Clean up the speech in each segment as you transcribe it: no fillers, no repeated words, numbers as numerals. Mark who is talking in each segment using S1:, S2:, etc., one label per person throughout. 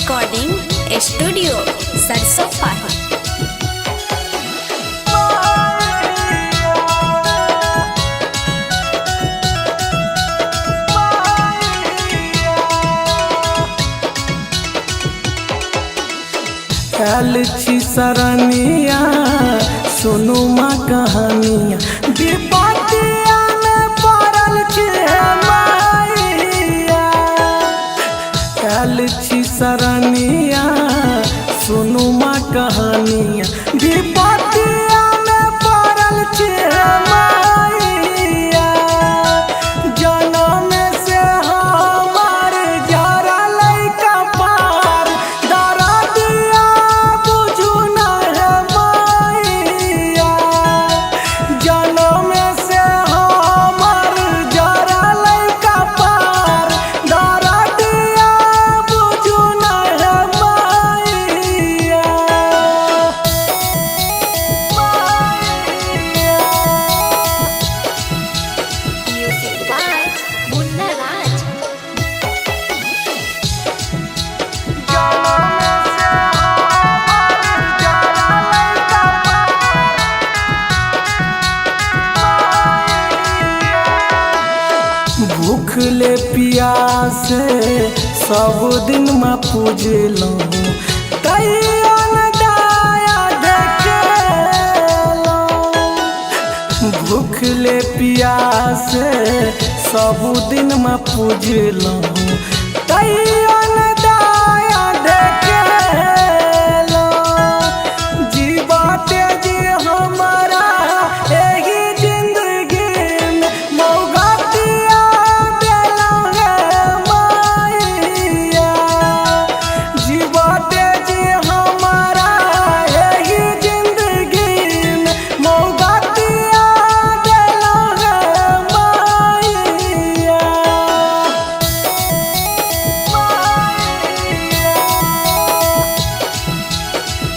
S1: Recording studio सरसों पाही।
S2: छी सरनिया सुनु माँ कहानिया विपतिया में पड़ल छी सरनिया सुनु माँ कहानिया विपतिया में पड़ल जनम से हमार जरा लैका पार दरा दिया बुझू न है मैया। जनम से हमार जरा लैका पार दरा दिया बुझू न है मैया।
S1: म्यूजिक बाय मुन्ना राज।
S2: भूखले पियासे सब दिन में पूजलूँ तैयार दाया देखेलूँ। भूखले पियासे सब दिन में पूजलूँ तैयार दाया देखेलूँ। जीवाते जी हमारा एही जिंदगी में मौगतिया देलौं गे मैया। जीवाते जी हमारा एही जिंदगी में मौगतिया देलौं गे मैया।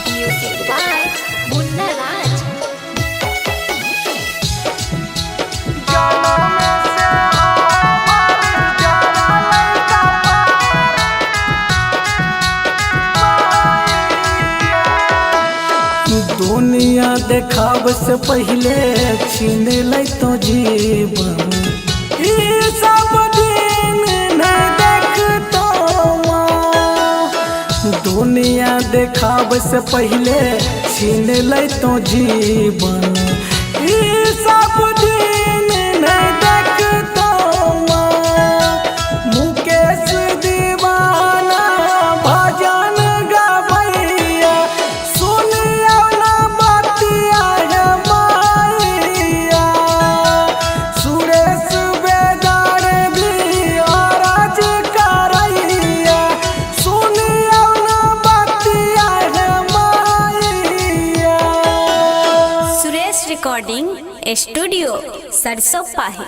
S1: म्यूजिक बाय मुन्ना राज।
S2: दुनिया देखाव से पहले छीन लै तो जीवन ई सब दिन नहीं देखतो माँ। दुनिया देखाव से पहले छीन लै तो जीवन ई सब दिन नहीं देखतो माँ। मुकेश दीवाना भजन गवैया सुनियो ना बतिया है मैया। सुरेश बेदार भी अरज करैया सुनियो ना बतिया है मैया।
S1: सुरेश रिकॉर्डिंग स्टूडियो सरसों पाही।